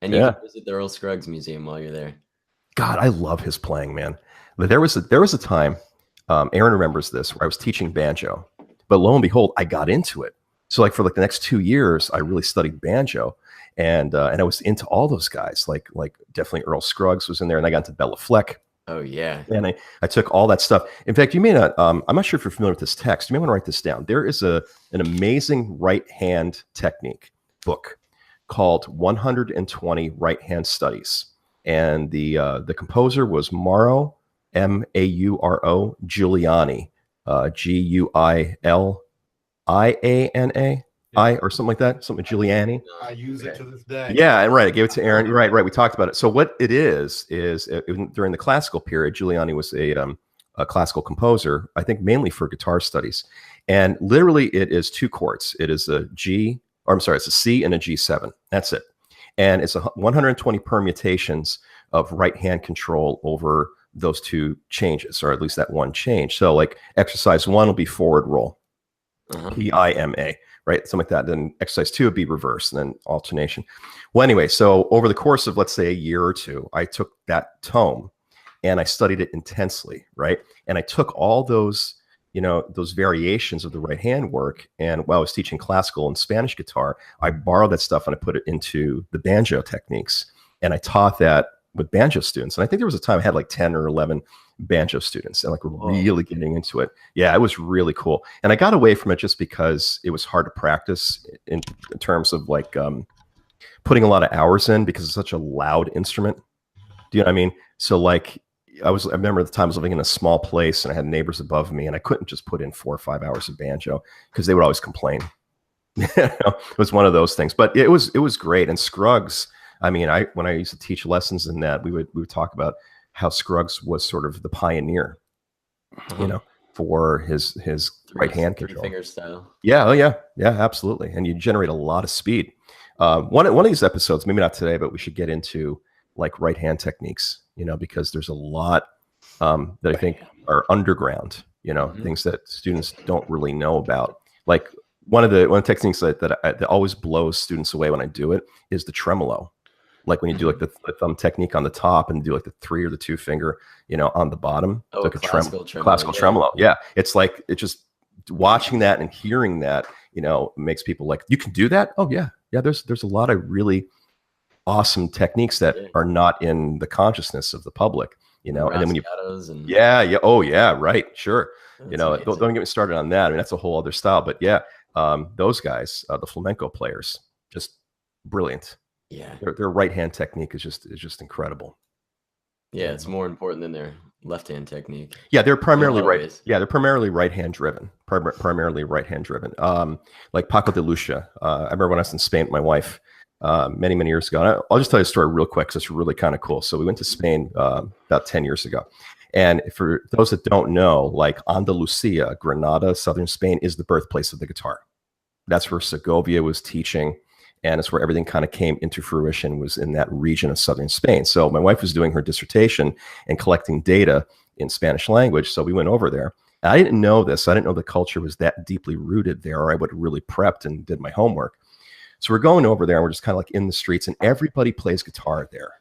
And you Yeah. can visit the Earl Scruggs Museum while you're there. God, I love his playing, man. But there was a time, Aaron remembers this, where I was teaching banjo, but lo and behold, I got into it. So like for like the next 2 years, I really studied banjo, and I was into all those guys. Like definitely Earl Scruggs was in there, and I got into Bella Fleck, Oh yeah. and I took all that stuff. In fact, you may not. I'm not sure if you're familiar with this text. You may want to write this down. There is an amazing right hand technique book called 120 Right Hand Studies, and the composer was Mauro Giuliani, Guiliana, Yeah. or something like that, something Giuliani. I use it to this day. Yeah, and right, I gave it to Aaron. You're right. We talked about it. So what it is during the classical period, Giuliani was a classical composer, I think mainly for guitar studies, and literally it is two chords. It is a G, or I'm sorry, it's a C and a G7. That's it, and it's 120 permutations of right hand control over those two changes, or at least that one change. So like exercise one will be forward roll, PIMA, right? Something like that. Then exercise two would be reverse, and then alternation. Well, anyway, so over the course of, let's say, a year or two, I took that tome and I studied it intensely, right? And I took all those, those variations of the right hand work. And while I was teaching classical and Spanish guitar, I borrowed that stuff and I put it into the banjo techniques. And I taught that with banjo students. And I think there was a time I had like 10 or 11 banjo students and like really getting into it. Yeah, it was really cool. And I got away from it just because it was hard to practice in terms of like putting a lot of hours in, because it's such a loud instrument. Do you know what I mean? So like I remember the time I was living in a small place and I had neighbors above me, and I couldn't just put in 4 or 5 hours of banjo because they would always complain. It was one of those things, but it was great. And Scruggs, I mean, when I used to teach lessons in that, we would talk about how Scruggs was sort of the pioneer, for his right hand control. Finger style. Yeah, oh yeah, absolutely. And you generate a lot of speed. One of these episodes, maybe not today, but we should get into like right hand techniques, because there's a lot that I think are underground, things that students don't really know about. Like one of the techniques that always blows students away when I do it is the tremolo. Like when you do like the thumb technique on the top and do like the 3 or the 2 finger, on the bottom. Oh, like classical tremolo. Yeah. It's like, it's just watching that and hearing that, makes people like, you can do that? Oh yeah. Yeah. There's a lot of really awesome techniques that are not in the consciousness of the public, and then when you, oh yeah. Right. Sure. Don't get me started on that. I mean, that's a whole other style, but yeah. Those guys, the flamenco players, just brilliant. Yeah, their right hand technique is just incredible. Yeah, it's more important than their left hand technique. Yeah, they're primarily right. Yeah, they're primarily right hand driven. Primarily right hand driven. Like Paco de Lucia. I remember when I was in Spain with my wife many years ago. And I'll just tell you a story real quick because it's really kind of cool. So we went to Spain about 10 years ago. And for those that don't know, like Andalusia, Granada, southern Spain is the birthplace of the guitar. That's where Segovia was teaching. And it's where everything kind of came into fruition, was in that region of southern Spain. So my wife was doing her dissertation and collecting data in Spanish language. So we went over there. I didn't know this. I didn't know the culture was that deeply rooted there, or I would have really prepped and did my homework. So we're going over there and we're just kind of like in the streets, and everybody plays guitar there.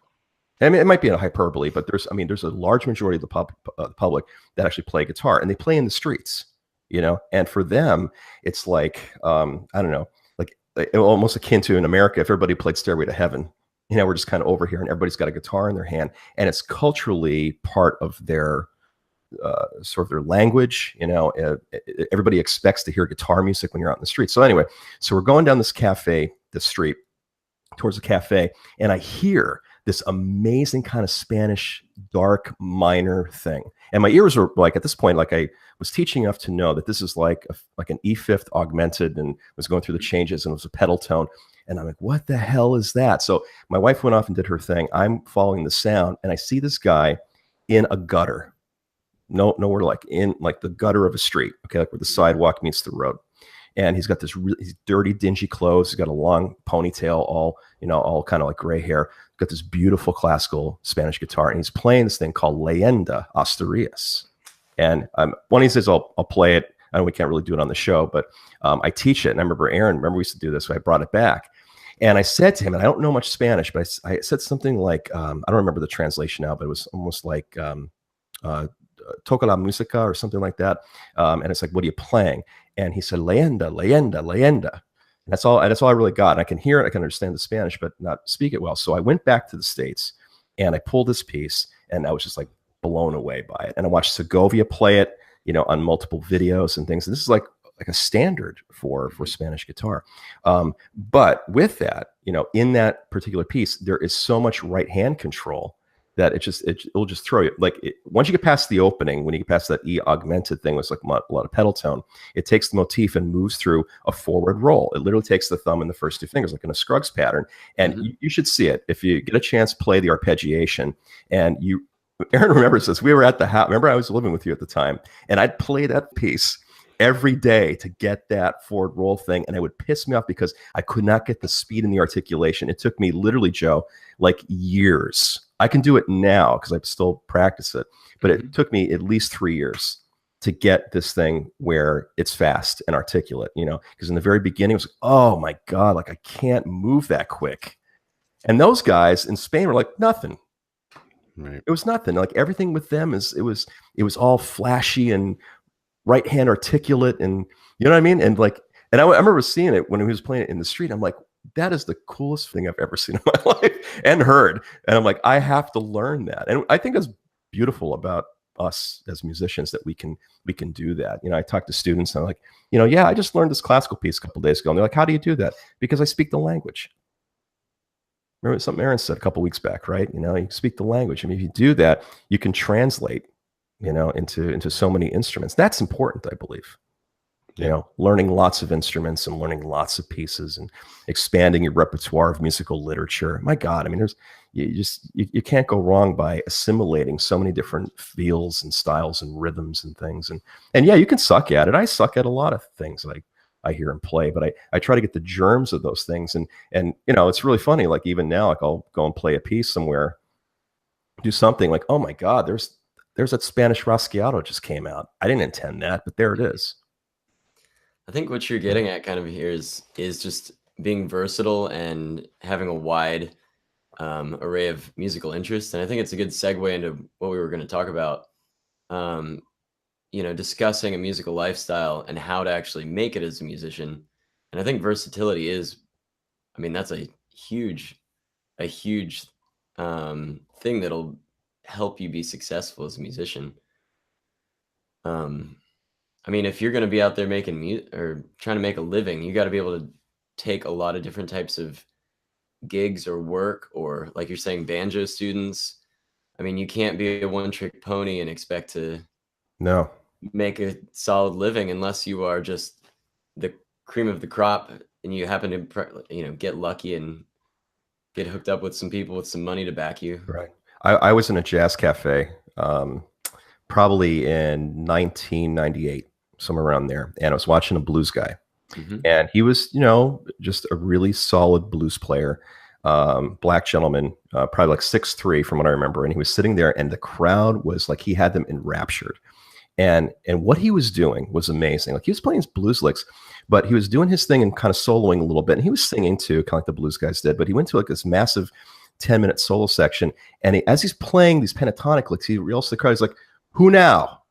I mean, it might be a hyperbole, but there's a large majority of the public that actually play guitar, and they play in the streets, and for them, it's like, I don't know, almost akin to in America, if everybody played Stairway to Heaven, we're just kind of over here and everybody's got a guitar in their hand, and it's culturally part of their sort of their language. Everybody expects to hear guitar music when you're out in the street. So anyway, so we're going down this street towards the cafe, and I hear this amazing kind of Spanish dark minor thing. And my ears were like, at this point, like I was teaching enough to know that this is like an E5 augmented, and was going through the changes, and it was a pedal tone. And I'm like, what the hell is that? So my wife went off and did her thing. I'm following the sound, and I see this guy in a gutter. Nowhere, like in like the gutter of a street. Okay. Like where the sidewalk meets the road. And he's got this really dirty, dingy clothes. He's got a long ponytail, all kind of like gray hair. Got this beautiful classical Spanish guitar, and he's playing this thing called Leyenda Asturias. And one of these days I'll play it. I know we can't really do it on the show, but I teach it. And I remember Aaron, we used to do this, so I brought it back. And I said to him, and I don't know much Spanish, but I said something like, I don't remember the translation now, but it was almost like uh, toca la música or something like that. And it's like, what are you playing? And he said, leyenda, leyenda, leyenda. And that's all I really got. And I can hear it, I can understand the Spanish, but not speak it well. So I went back to the States and I pulled this piece, and I was just like blown away by it. And I watched Segovia play it, on multiple videos and things. And this is like a standard for Spanish guitar. But with that, in that particular piece, there is so much right hand control that it'll just throw you. Like once you get past the opening, when you get past that E augmented thing, was like a lot of pedal tone. It takes the motif and moves through a forward roll. It literally takes the thumb and the first two fingers, like in a Scruggs pattern. And you should see it if you get a chance. Play the arpeggiation, and you. Aaron remembers this. We were at the house. Remember, I was living with you at the time, and I'd play that piece every day to get that forward roll thing, and it would piss me off because I could not get the speed and the articulation. It took me literally, Joe, like years. I can do it now because I still practice it, but it took me at least 3 years to get this thing where it's fast and articulate, because in the very beginning it was, oh my God, like I can't move that quick. And those guys in Spain were like, nothing. Right. It was nothing. Like everything with them it was all flashy and right hand articulate, and you know what I mean? And I remember seeing it when he was playing it in the street. I'm like, that is the coolest thing I've ever seen in my life and heard. And I'm like, I have to learn that. And I think it's beautiful about us as musicians that we can do that. I talk to students and I'm like, yeah, I just learned this classical piece a couple of days ago. And they're like, how do you do that? Because I speak the language. Remember something Aaron said a couple of weeks back, right? You speak the language. I mean, if you do that, you can translate, into so many instruments. That's important, I believe. Learning lots of instruments and learning lots of pieces and expanding your repertoire of musical literature. My God, I mean, you can't go wrong by assimilating so many different feels and styles and rhythms and things. And yeah, you can suck at it. I suck at a lot of things I hear and play, but I try to get the germs of those things. And it's really funny. Like even now, like I'll go and play a piece somewhere, do something like, oh my God, there's that Spanish Rasgueado just came out. I didn't intend that, but there it is. I think what you're getting at kind of here is just being versatile and having a wide array of musical interests. And I think it's a good segue into what we were going to talk about, discussing a musical lifestyle and how to actually make it as a musician. And I think versatility that's a huge thing that'll help you be successful as a musician. If you're going to be out there making music or trying to make a living, you got to be able to take a lot of different types of gigs or work, or like you're saying, banjo students. You can't be a one-trick pony and expect to make a solid living unless you are just the cream of the crop and you happen to, get lucky and get hooked up with some people with some money to back you. Right. I was in a jazz cafe probably in 1998, somewhere around there. And I was watching a blues guy. And he was, just a really solid blues player, black gentleman, probably like 6'3" from what I remember. And he was sitting there and the crowd was like, he had them enraptured. And what he was doing was amazing. Like he was playing his blues licks, but he was doing his thing and kind of soloing a little bit. And he was singing too, kind of like the blues guys did. But he went to like this massive 10-minute solo section. And as he's playing these pentatonic licks, he yells to the crowd, he's like, who now?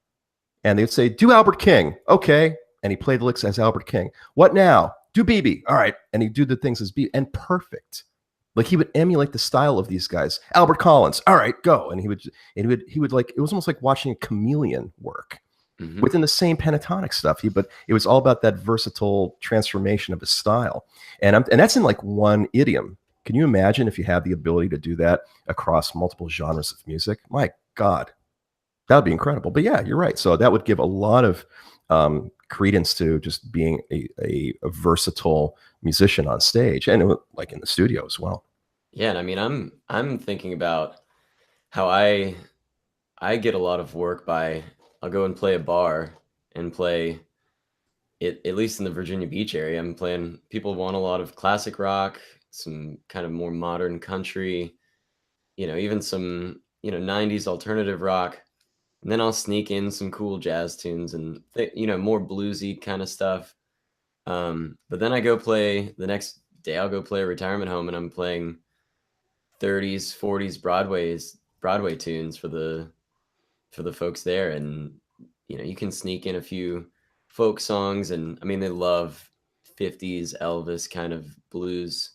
And they would say, do Albert King. Okay. And he played the licks as Albert King. What now? Do BB. All right. And he'd do the things as BB. And perfect. Like he would emulate the style of these guys. Albert Collins. All right, go. And he would like, it was almost like watching a chameleon work within the same pentatonic stuff. But it was all about that versatile transformation of his style. And that's in like one idiom. Can you imagine if you had the ability to do that across multiple genres of music? My God, that would be incredible. But yeah, you're right. So that would give a lot of credence to just being a versatile musician on stage and like in the studio as well. Yeah, and I'm thinking about how I get a lot of work by, I'll go and play a bar and play it, at least in the Virginia Beach area. I'm playing, people want a lot of classic rock, some kind of more modern country, even some 90s alternative rock. And then I'll sneak in some cool jazz tunes and, more bluesy kind of stuff. But then I go play the next day I'll go play a retirement home and I'm playing 30s, 40s Broadway tunes for the folks there, and you can sneak in a few folk songs, and I mean they love 50s Elvis kind of blues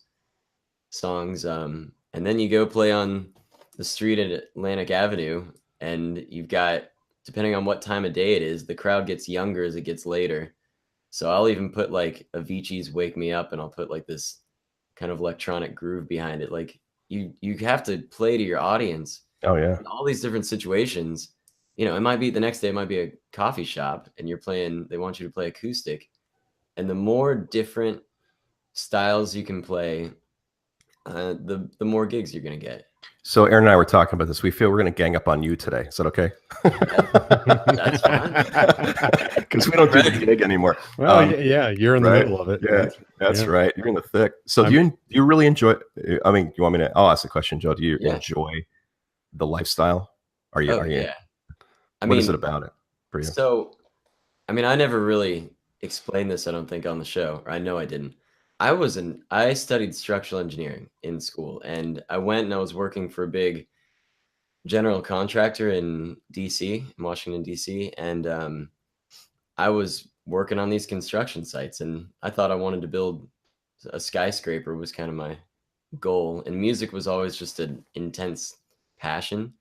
songs. And then you go play on the street at Atlantic Avenue, and you've got, depending on what time of day it is, the crowd gets younger as it gets later. So I'll even put like Avicii's "Wake Me Up," and I'll put like this kind of electronic groove behind it. Like you have to play to your audience Oh yeah. in all these different situations. It might be the next day, it might be a coffee shop, and you're playing. They want you to play acoustic, and the more different styles you can play, the more gigs you're gonna get. So Aaron and I were talking about this. We feel we're going to gang up on you today. Is that okay? That's fine. Because we don't do the gig anymore. Well, yeah, you're in the middle of it. Yeah, that's right. You're in the thick. So do you really enjoy? I mean, you want me to? I'll ask the question, Joe. Do you enjoy the lifestyle? Are you? Yeah. What is it about it for you? So, I mean, I never really explained this, I don't think, on the show, or I know I didn't. I studied structural engineering in school, and I went and I was working for a big general contractor in DC, in Washington, DC. And I was working on these construction sites, and I thought I wanted to build a skyscraper was kind of my goal. And music was always just an intense passion.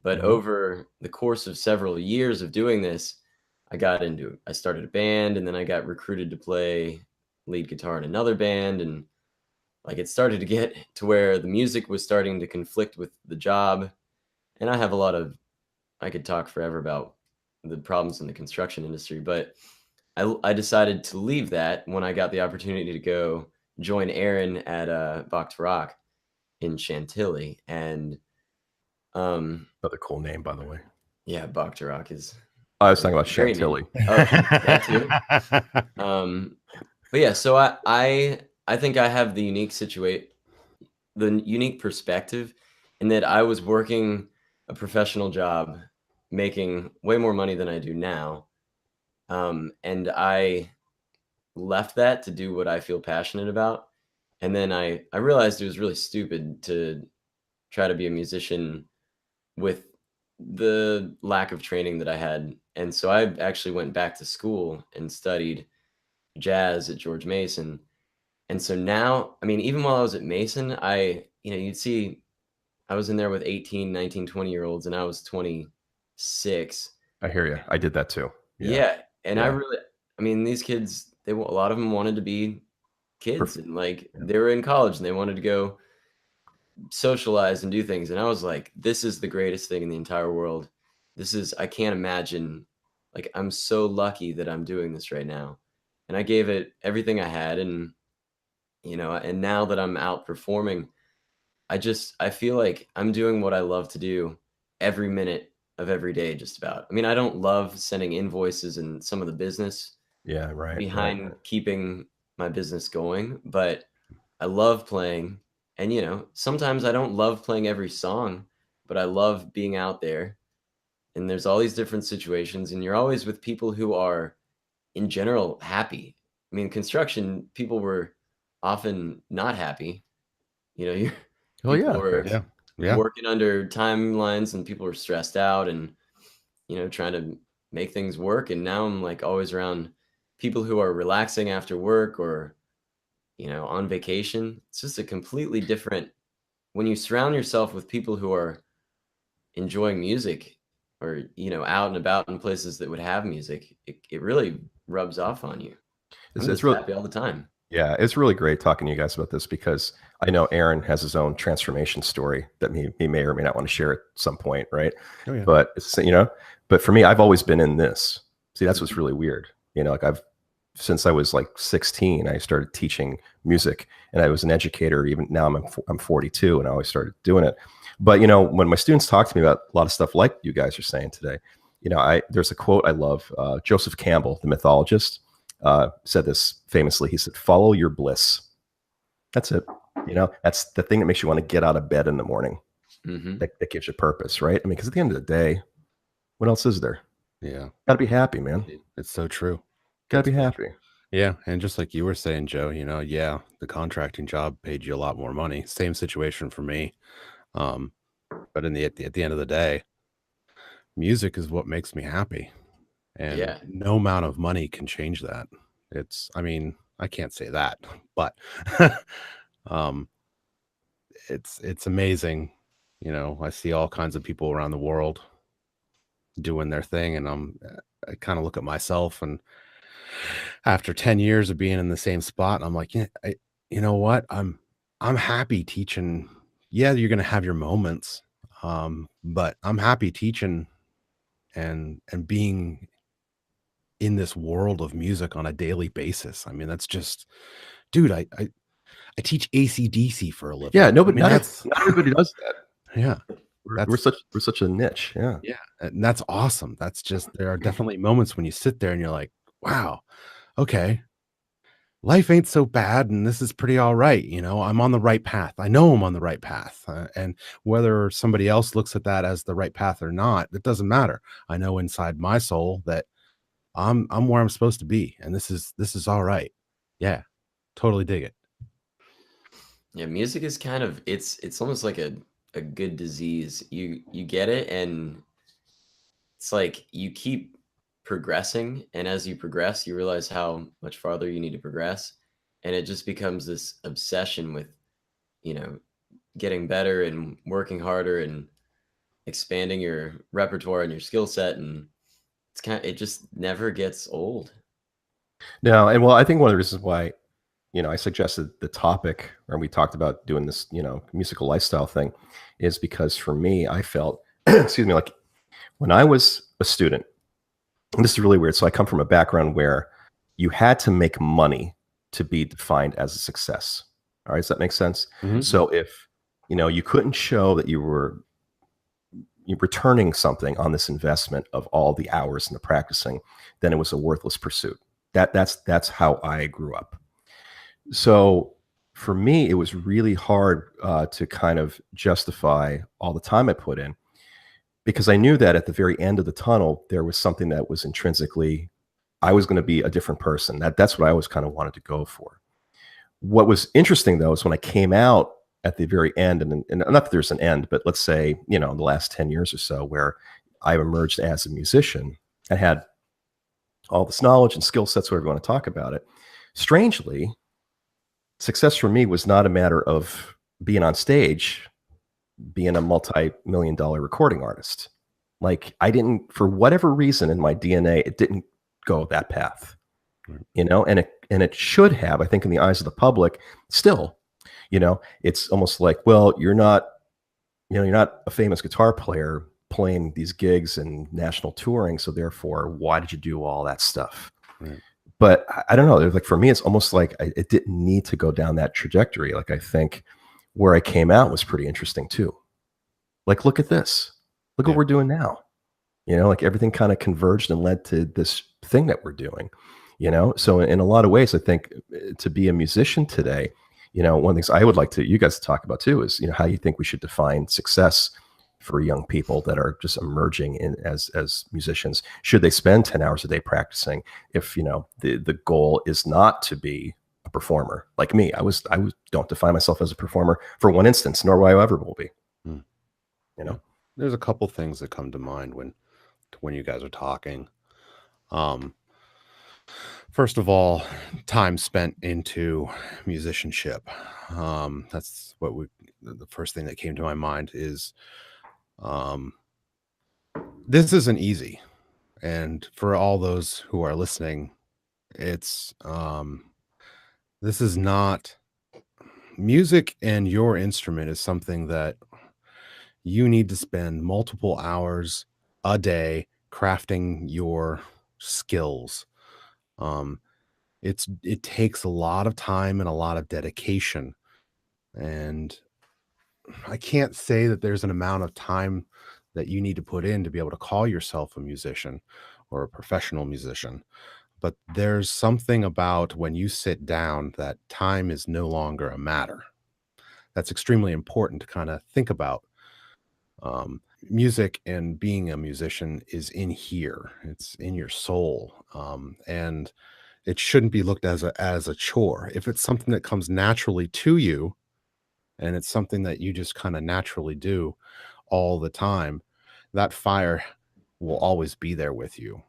But over the course of several years of doing this, I started a band, and then I got recruited to play lead guitar in another band. And like it started to get to where the music was starting to conflict with the job. And I could talk forever about the problems in the construction industry, but I decided to leave that when I got the opportunity to go join Aaron at Bach to Rock in Chantilly. And another cool name, by the way. Yeah, Bach to Rock is. I was talking about Chantilly. That too. But yeah, so I think I have the unique perspective in that I was working a professional job, making way more money than I do now. And I left that to do what I feel passionate about. And then I realized it was really stupid to try to be a musician with the lack of training that I had. And so I actually went back to school and studied jazz at George Mason. And so now, I mean, even while I was at Mason, you'd see I was in there with 18, 19, 20-year-olds, and I was 26. I hear you. I did that too. Yeah. And I mean, these kids, a lot of them wanted to be kids, and like they were in college and they wanted to go socialize and do things. And I was like, this is the greatest thing in the entire world. I can't imagine, like, I'm so lucky that I'm doing this right now. And I gave it everything I had. And, and now that I'm out performing, I feel like I'm doing what I love to do every minute of every day, just about. I mean, I don't love sending invoices and some of the business behind keeping my business going, but I love playing. And, sometimes I don't love playing every song, but I love being out there. And there's all these different situations, and you're always with people who are, in general, happy. I mean, construction, people were often not happy. People were working under timelines, and people were stressed out and, trying to make things work. And now I'm like always around people who are relaxing after work or, on vacation. It's just a completely different, when you surround yourself with people who are enjoying music or, out and about in places that would have music, it really rubs off on you. It's really happy all the time. Yeah, it's really great talking to you guys about this, because I know Aaron has his own transformation story that he may or may not want to share at some point, right? Oh, yeah. But but for me, I've always been in this. See, that's what's really weird. Like since I was like 16, I started teaching music, and I was an educator. Even now, I'm 42, and I always started doing it. But when my students talk to me about a lot of stuff like you guys are saying today, there's a quote I love. Joseph Campbell, the mythologist, said this famously. He said, "Follow your bliss." That's it. That's the thing that makes you want to get out of bed in the morning. That gives you purpose, right? I mean, because at the end of the day, what else is there? Yeah, gotta be happy, man. It's so true. Gotta be happy. Yeah, and just like you were saying, Joe, yeah, the contracting job paid you a lot more money. Same situation for me. Um, but at the end of the day, music is what makes me happy, and Yeah. no amount of money can change that. I mean, I can't say that, but um, it's amazing. I see all kinds of people around the world doing their thing, and I kind of look at myself, and after 10 years of being in the same spot, I'm like, yeah, you know what? I'm happy teaching. Yeah, you're gonna have your moments. But I'm happy teaching and being in this world of music on a daily basis. I mean, that's just, dude, I teach AC/DC for a Yeah, living. no, I but mean, that's not everybody does that. yeah, We're that's such a niche. Yeah. yeah, and that's awesome. That's just there are definitely moments when you sit there and you're like, wow, okay, life ain't so bad and this is pretty all right. I'm on the right path. I know I'm on the right path. And whether somebody else looks at that as the right path or not, it doesn't matter. I know inside my soul that I'm where I'm supposed to be, and this is all right. Yeah, totally dig it. Yeah, music is kind of it's almost like a good disease. You get it and it's like you keep progressing, and as you progress, you realize how much farther you need to progress, and it just becomes this obsession with, you know, getting better and working harder and expanding your repertoire and your skill set, and it just never gets old. No, and well, I think one of the reasons why I suggested the topic, or we talked about doing this, musical lifestyle thing, is because for me, I felt, excuse me, like when I was a student, and this is really weird. So I come from a background where you had to make money to be defined as a success. All right, does that make sense? Mhm. So if you couldn't show that you're returning something on this investment of all the hours and the practicing, then it was a worthless pursuit. That's how I grew up. So for me, it was really hard to kind of justify all the time I put in, because I knew that at the very end of the tunnel, there was something that was intrinsically, I was going to be a different person. That's what I always kind of wanted to go for. What was interesting though is when I came out at the very end, and not that there's an end, but let's say, the last 10 years or so, where I've emerged as a musician and had all this knowledge and skill sets, whatever you want to talk about it. Strangely, success for me was not a matter of being on stage, being a multi-million dollar recording artist. Like I didn't, for whatever reason in my DNA, it didn't go that path, Right. And it should have, I think, in the eyes of the public. Still, it's almost like, well, you're not a famous guitar player playing these gigs and national touring, so therefore, why did you do all that stuff? Right. But I don't know. Like for me, it's almost like it didn't need to go down that trajectory. Like I think where I came out was pretty interesting too. Like, look at this. Look what Yeah. we're doing now. Like everything kind of converged and led to this thing that we're doing. So in a lot of ways, I think to be a musician today, one of the things I would like you guys to talk about too is, how you think we should define success for young people that are just emerging in as musicians. Should they spend 10 hours a day practicing if, the goal is not to be a performer like me? I don't define myself as a performer for one instance, nor will I ever will be, Mm. you Yeah. know? There's a couple things that come to mind when you guys are talking. Um, First of all, time spent into musicianship. That's what the first thing that came to my mind is um, this isn't easy. And for all those who are listening, it's this is not music, and your instrument is something that you need to spend multiple hours a day crafting your skills. Um, it takes a lot of time and a lot of dedication, and I can't say that there's an amount of time that you need to put in to be able to call yourself a musician or a professional musician. But there's something about when you sit down that time is no longer a matter. That's extremely important to kind of think about. Music and being a musician is in here, it's in your soul. And It shouldn't be looked as a chore. If it's something that comes naturally to you and it's something that you just kind of naturally do all the time, that fire will always be there with you.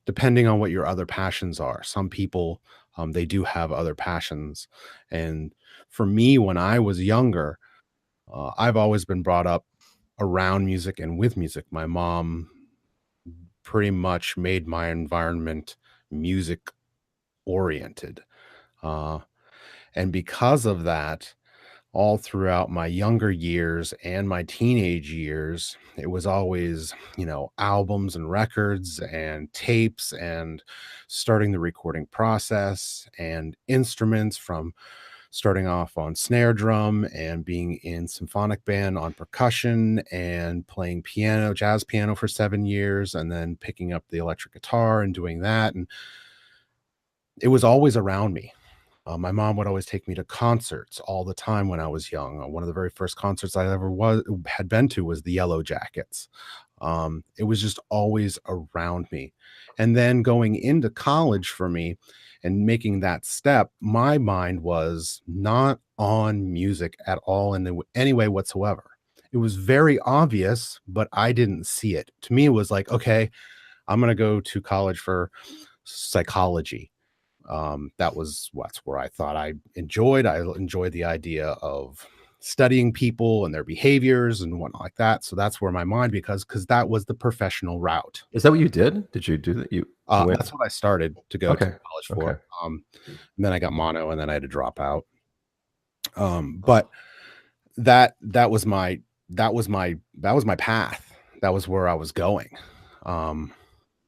Depending on what your other passions are. Some people, they do have other passions. And for me, when I was younger, I've always been brought up around music and with music. My mom pretty much made my environment music oriented. Uh, and because of that, all throughout my younger years and my teenage years, it was always, albums and records and tapes and starting the recording process and instruments, from starting off on snare drum and being in symphonic band on percussion and playing piano, jazz piano for 7 years, and then picking up the electric guitar and doing that. And it was always around me. My mom would always take me to concerts all the time when I was young. One of the very first concerts I ever had been to was the Yellow Jackets. It was just always around me. And then going into college for me and making that step, my mind was not on music at all in any way whatsoever. It was very obvious, but I didn't see it. To me, it was like, okay, I'm going to go to college for psychology. That's where I thought I enjoyed the idea of studying people and their behaviors and whatnot like that. So that's where my mind, because that was the professional route. Is that what you did? Did you do that? You went? That's what I started to go to college for. Okay. And then I got mono, and then I had to drop out. But that was my path. That was where I was going. And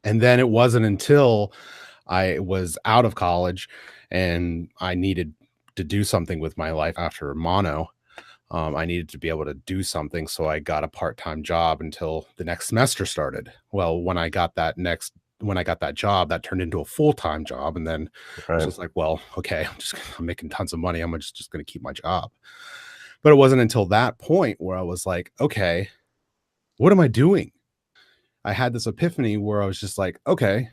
then it wasn't until I was out of college and I needed to do something with my life after mono. I needed to be able to do something. So I got a part-time job until the next semester started. Well, when I got that job, that turned into a full-time job. And then it's just like, well, okay, I'm making tons of money. I'm just going to keep my job. But it wasn't until that point where I was like, okay, what am I doing? I had this epiphany where I was just like, okay,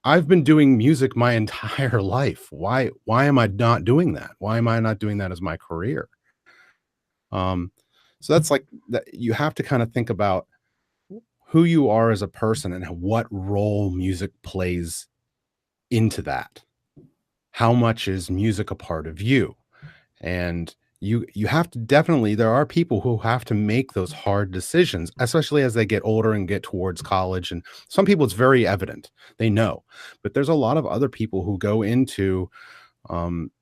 I've been doing music my entire life. Why am I not doing that? Why am I not doing that as my career? So that's like that. You have to kind of think about who you are as a person and what role music plays into that. How much is music a part of you? And you have to definitely, there are people who have to make those hard decisions, especially as they get older and get towards college. And some people, it's very evident, they know, but there's a lot of other people who go into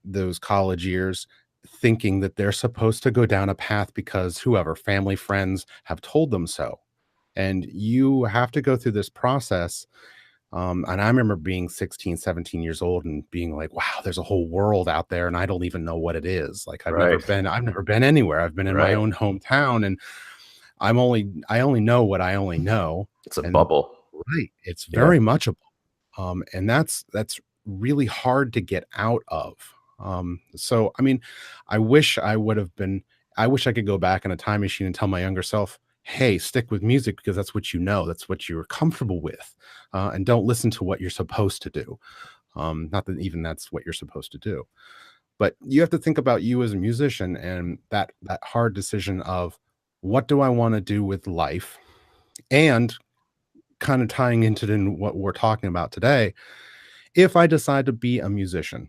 those college years thinking that they're supposed to go down a path because whoever, family, friends, have told them so. And you have to go through this process. And I remember being 16, 17 years old and being like, wow, there's a whole world out there and I don't even know what it is. Like I've never been anywhere. I've been in my own hometown, and I only know what I only know. It's a bubble. Right. It's very much a bubble. And that's really hard to get out of. So, I mean, I wish I could go back in a time machine and tell my younger self, hey, stick with music because that's what you know, that's what you're comfortable with, and don't listen to what you're supposed to do. Not that even that's what you're supposed to do, but you have to think about you as a musician and that hard decision of what do I want to do with life, and kind of tying into what we're talking about today. If I decide to be a musician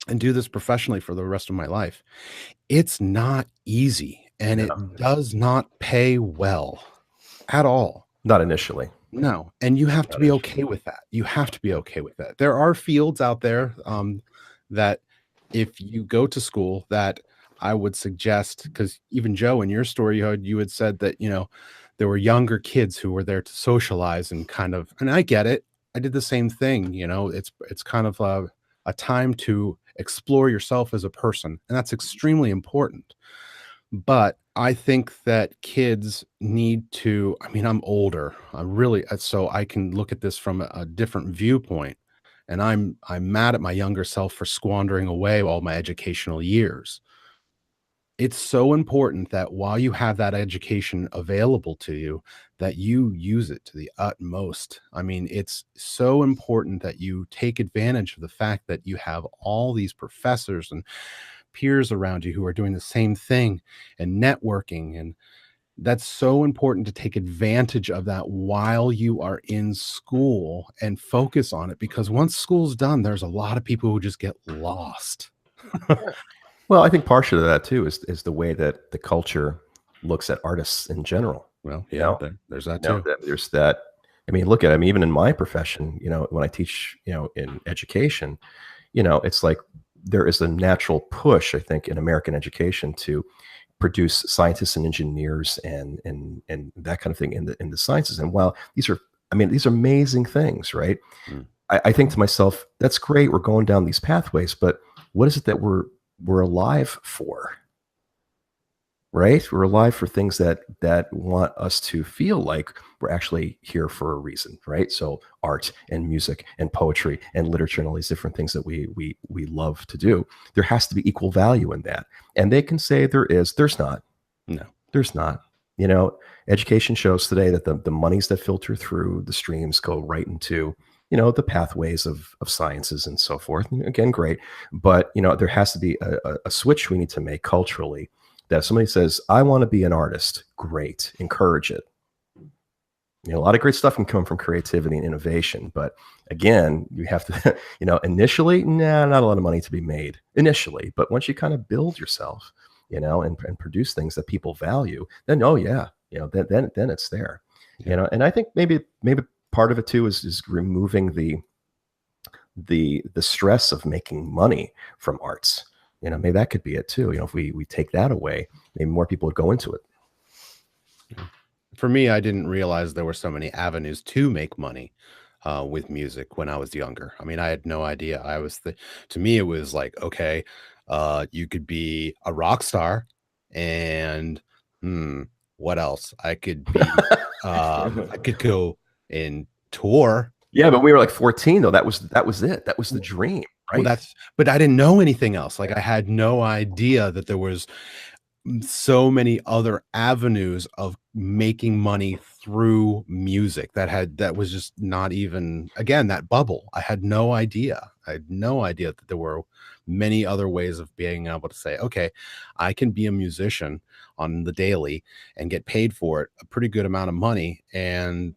and do this professionally for the rest of my life, it's not easy. And it does not pay well at all. Not initially. No. And you have to be okay with that. You have to be okay with that. There are fields out there that if you go to school, that I would suggest, because even Joe, in your story, you had said that, there were younger kids who were there to socialize and and I get it. I did the same thing. It's kind of a time to explore yourself as a person. And that's extremely important. But I think that kids need to, I'm older. So I can look at this from a different viewpoint. And I'm mad at my younger self for squandering away all my educational years. it's so important that while you have that education available to you, that you use it to the utmost. I mean, it's so important that you take advantage of the fact that you have all these professors and peers around you who are doing the same thing and networking. And that's so important to take advantage of that while you are in school and focus on it, because once school's done, there's a lot of people who just get lost. Well, I think partially that too is the way that the culture looks at artists in general. Well, You yeah, know, there's that too. there's that. I mean, look at, I mean, even in my profession, when I teach, in education, it's like there is a natural push, I think, in American education to produce scientists and engineers and that kind of thing in the sciences. And while these are amazing things, right? Mm. I think to myself, that's great. We're going down these pathways, but what is it that we're alive for? Right? We're alive for things that want us to feel like we're actually here for a reason, right? So art and music and poetry and literature and all these different things that we love to do. There has to be equal value in that. And they can say there is, there's not. No. There's not. Education shows today that the monies that filter through the streams go right into the pathways of sciences and so forth. And again, great. But there has to be a switch we need to make culturally, that if somebody says, I want to be an artist, great, encourage it. A lot of great stuff can come from creativity and innovation. But again, you have to, initially, not a lot of money to be made initially. But once you kind of build yourself, and produce things that people value, then, oh yeah, then it's there. Yeah. And I think maybe part of it too is removing the stress of making money from arts. Maybe that could be it too. If we take that away, maybe more people would go into it. For me, I didn't realize there were so many avenues to make money with music when I was younger. I mean, I had no idea. To me, it was like, okay, you could be a rock star, and what else? I could be, I could go and tour. Yeah, but we were like 14 though. That was it. That was the dream, right? Well, but I didn't know anything else. Like, I had no idea that there was so many other avenues of making money through music that was just not even, again, that bubble. I had no idea. I had no idea that there were many other ways of being able to say, okay, I can be a musician on the daily and get paid for it, a pretty good amount of money, and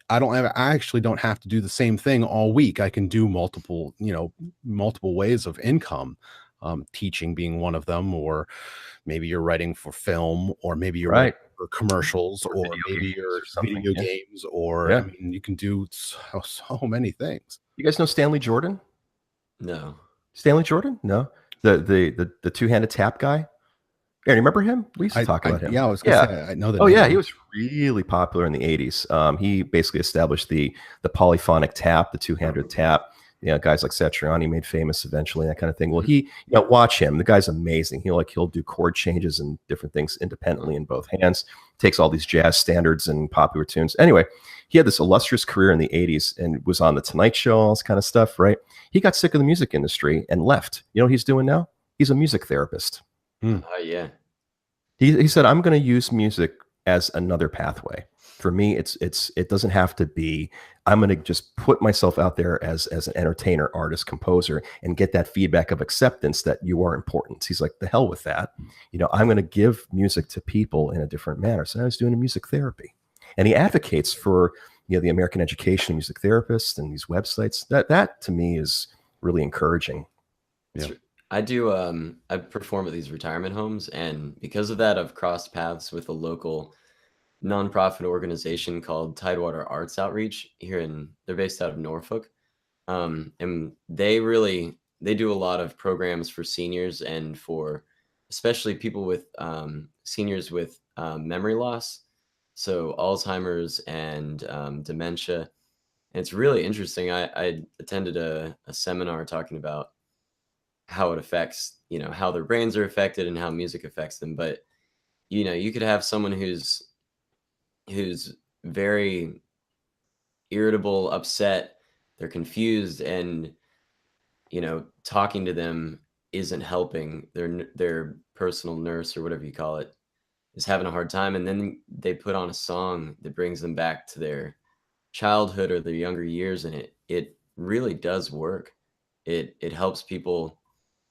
I actually don't have to do the same thing all week. I can do multiple ways of income, teaching being one of them, or maybe you're writing for film, or maybe you're writing Right. for commercials, or maybe you're video games, or I mean, you can do so many things. You guys know Stanley Jordan? No. Stanley Jordan? No. The two-handed tap guy? Yeah, remember him? We used to talk about him. Yeah, I was gonna say, I know that. Oh yeah, he was really popular in the 80s. He basically established the polyphonic tap, the two-handed tap. Guys like Satriani made famous eventually, that kind of thing. Well, he, watch him. The guy's amazing. He'll do chord changes and different things independently in both hands. Takes all these jazz standards and popular tunes. Anyway, he had this illustrious career in the 80s and was on the Tonight Show, all this kind of stuff, right? He got sick of the music industry and left. You know what he's doing now? He's a music therapist. Yeah. He said, I'm going to use music as another pathway. For me, it doesn't have to be, I'm going to just put myself out there as an entertainer, artist, composer, and get that feedback of acceptance that you are important. He's like, the hell with that. I'm going to give music to people in a different manner. So I was doing a music therapy. And he advocates for, the American education of music therapists and these websites. That to me is really encouraging. Yeah. I do, I perform at these retirement homes, and because of that, I've crossed paths with a local nonprofit organization called Tidewater Arts Outreach they're based out of Norfolk. And they do a lot of programs for seniors and for especially people with, seniors with, memory loss. So Alzheimer's and, dementia. And it's really interesting. I attended a seminar talking about how it affects, how their brains are affected and how music affects them. But, you could have someone who's very irritable, upset, they're confused, and, talking to them isn't helping. They're personal nurse or whatever you call it is having a hard time, and then they put on a song that brings them back to their childhood or their younger years, and it really does work. It helps people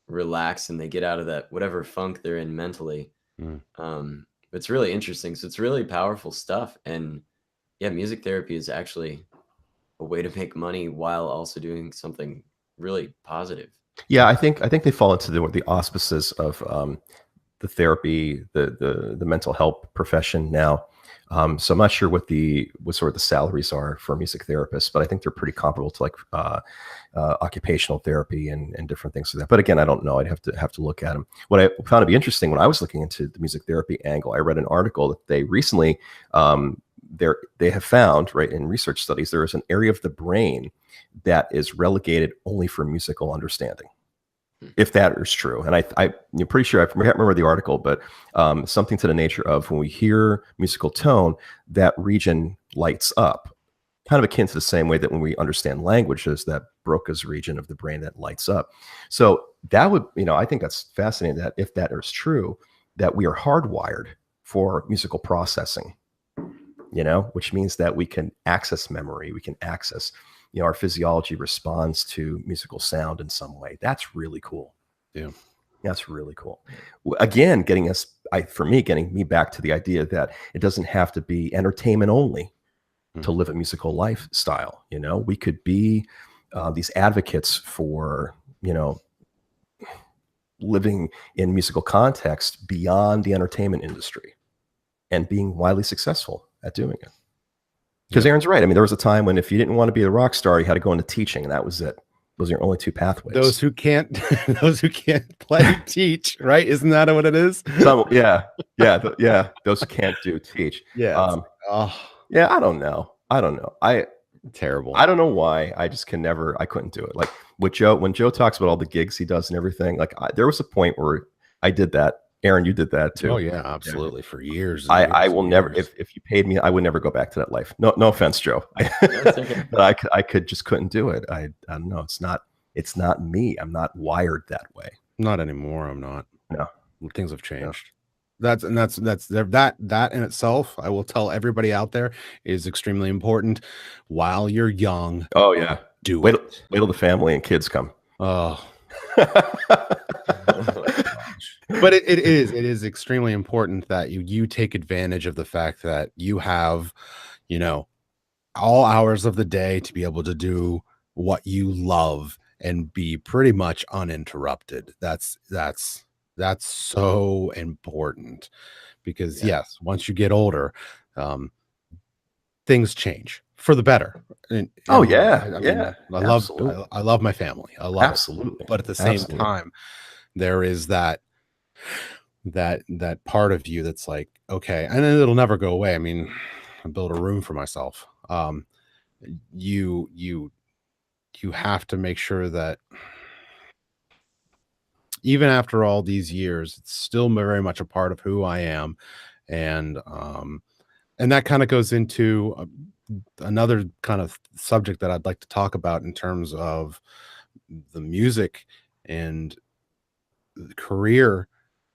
relax and they get out of that whatever funk they're in mentally. Mm. It's really interesting. So it's really powerful stuff. And yeah, music therapy is actually a way to make money while also doing something really positive. Yeah, I think they fall into the auspices of the therapy, the mental health profession now. So I'm not sure what sort of the salaries are for music therapists, but I think they're pretty comparable to like occupational therapy and different things like that. But again, I don't know. I'd have to look at them. What I found to be interesting when I was looking into the music therapy angle, I read an article that they recently they have found, right, in research studies, there is an area of the brain that is relegated only for musical understanding, if that is true. And I'm pretty sure, I can't remember the article, but something to the nature of when we hear musical tone, that region lights up, kind of akin to the same way that when we understand languages, that Broca's region of the brain that lights up. So that would, I think that's fascinating that if that is true, that we are hardwired for musical processing, which means that we can access memory, we can access, our physiology responds to musical sound in some way. That's really cool. Yeah. That's really cool. Again, getting me back to the idea that it doesn't have to be entertainment only to live a musical lifestyle. We could be these advocates for, living in musical context beyond the entertainment industry and being widely successful at doing it. Because Aaron's right. I mean, there was a time when if you didn't want to be a rock star, you had to go into teaching, and that was it. Those are your only two pathways. Those who can't play, teach, right? Isn't that what it is? Yeah. Those who can't teach. Yeah. Yeah. I don't know. Terrible. I don't know why. I just I couldn't do it. Like with Joe, when Joe talks about all the gigs he does and everything, like there was a point where I did that. Aaron, you did that too. Oh yeah, absolutely. For years. I will never, if you paid me, I would never go back to that life. No offense, Joe. But I couldn't do it. I don't know. It's not me. I'm not wired that way. Not anymore. I'm not. No. Things have changed. No. That in itself, I will tell everybody out there, is extremely important while you're young. Oh yeah. Wait it. Till the family and kids come. Oh. But it is extremely important that you take advantage of the fact that you have, all hours of the day to be able to do what you love and be pretty much uninterrupted. That's so important because yes, once you get older, things change for the better. I love my family. I love absolutely it. But at the same time, there is that part of you that's like, okay, and then it'll never go away. I mean, I built a room for myself. You have to make sure that even after all these years, it's still very much a part of who I am. And that kind of goes into another kind of subject that I'd like to talk about in terms of the music and the career,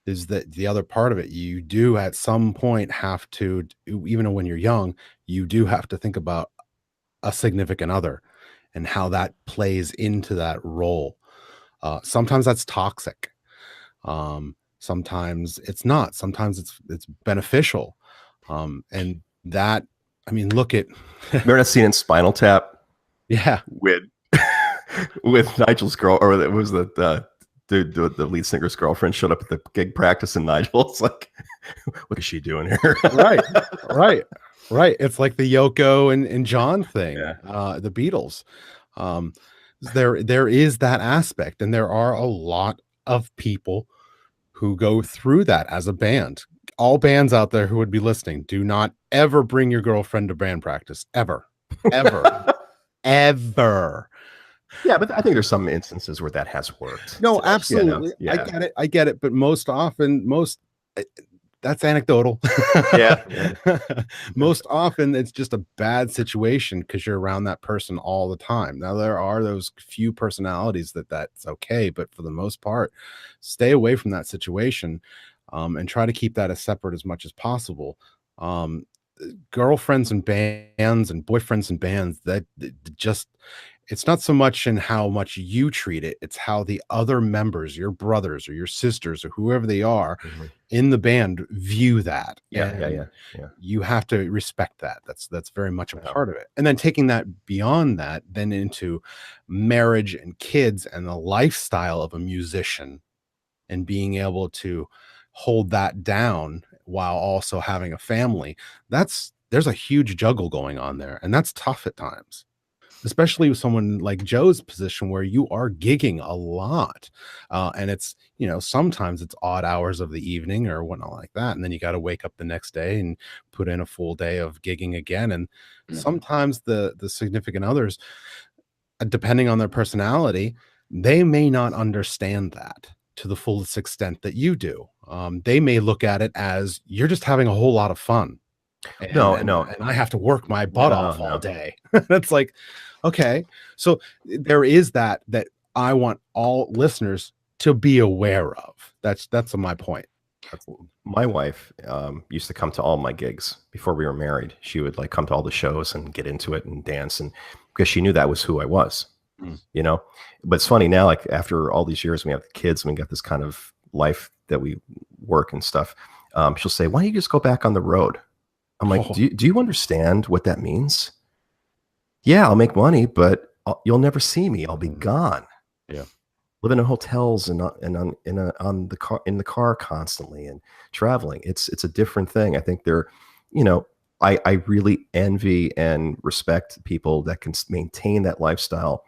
is that the other part of it. You do at some point have to, even when you're young, you do have to think about a significant other and how that plays into that role. Sometimes that's toxic. Sometimes it's not. Sometimes it's beneficial. And that, I mean, look at remember that scene in Spinal Tap? Yeah, with Nigel's girl, or it was the lead singer's girlfriend showed up at the gig practice, and Nigel's like, "What is she doing here?" Right. It's like the Yoko and John thing. The Beatles. There is that aspect, and there are a lot of people who go through that as a band. All bands out there who would be listening, do not ever bring your girlfriend to band practice, ever. Ever. Yeah, but I think there's some instances where that has worked. No, absolutely. I get it. But most often, that's anecdotal. Yeah. Most often it's just a bad situation because you're around that person all the time. Now there are those few personalities that's okay, but for the most part, stay away from that situation, and try to keep that as separate as much as possible. Um, Girlfriends and bands and boyfriends and bands, just, it's not so much in how much you treat it, it's how the other members, your brothers or your sisters or whoever they are Mhm. in the band view that. Yeah, yeah, And yeah, yeah. you have to respect that. That's very much a Yeah. part of it. And then taking that beyond that, then into marriage and kids and the lifestyle of a musician, and being able to hold that down while also having a family. There's a huge juggle going on there, and that's tough at times, especially with someone like Joe's position where you are gigging a lot. And it's, sometimes it's odd hours of the evening or whatnot like that. And then you got to wake up the next day and put in a full day of gigging again. And sometimes the significant others, depending on their personality, they may not understand that to the fullest extent that you do. They may look at it as you're just having a whole lot of fun, and No, and, no, and I have to work my butt no, off all no. day. That's like, okay, so there is that I want all listeners to be aware of. That's my point. My wife used to come to all my gigs before we were married. She would like come to all the shows and get into it and dance, and because she knew that was who I was, Mm. you know. But it's funny now, like after all these years, we have kids and we got this kind of life that we work and stuff. She'll say, "Why don't you just go back on the road?" I'm like, Oh. do you understand what that means? Yeah, I'll make money, but you'll never see me. I'll be gone. Yeah. Living in hotels and in the car constantly and traveling. It's a different thing. I think I really envy and respect people that can maintain that lifestyle,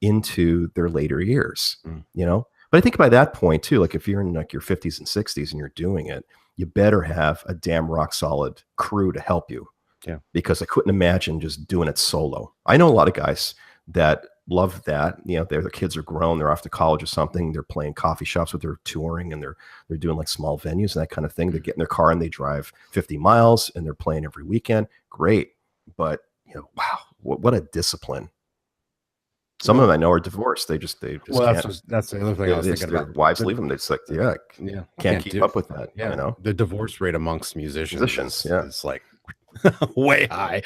into their later years, Mm. But I think by that point too, like if you're in like your 50s and 60s and you're doing it, you better have a damn rock solid crew to help you. Yeah. Because I couldn't imagine just doing it solo. I know a lot of guys that love that. Their kids are grown, they're off to college or something. They're playing coffee shops with their touring, and they're doing like small venues and that kind of thing. They get in their car and they drive 50 miles and they're playing every weekend. Great. But wow, what a discipline. Some of them I know are divorced. They just Well, can't. that's the other thing I was thinking Their about. wives leave them. It's like, can't keep up with that. Yeah, the divorce rate amongst musicians yeah, is like way high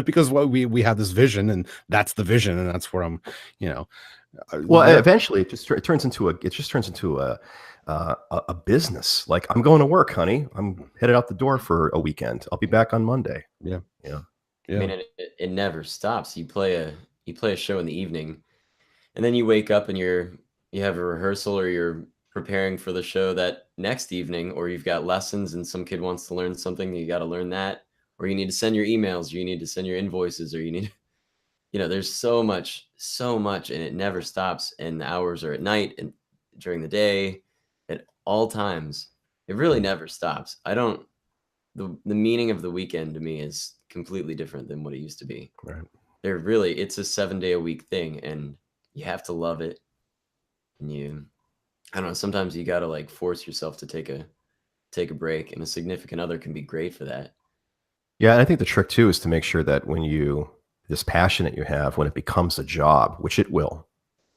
because we have this vision, and that's the vision, and that's where I'm, well, eventually it turns into a business. Like, I'm going to work, honey. I'm headed out the door for a weekend. I'll be back on Monday. Yeah. I mean, it never stops. You play a show in the evening, and then you wake up and you have a rehearsal, or you're preparing for the show that next evening, or you've got lessons and some kid wants to learn something, you got to learn that, or you need to send your emails, or you need to send your invoices, or you need, there's so much, and it never stops. And the hours are at night and during the day, at all times. It really never stops. The meaning of the weekend to me is completely different than what it used to be. Right. It's a 7-day a week thing, and you have to love it. And I don't know, sometimes you got to like force yourself to take a break, and a significant other can be great for that. Yeah. And I think the trick too is to make sure that this passion that you have, when it becomes a job, which it will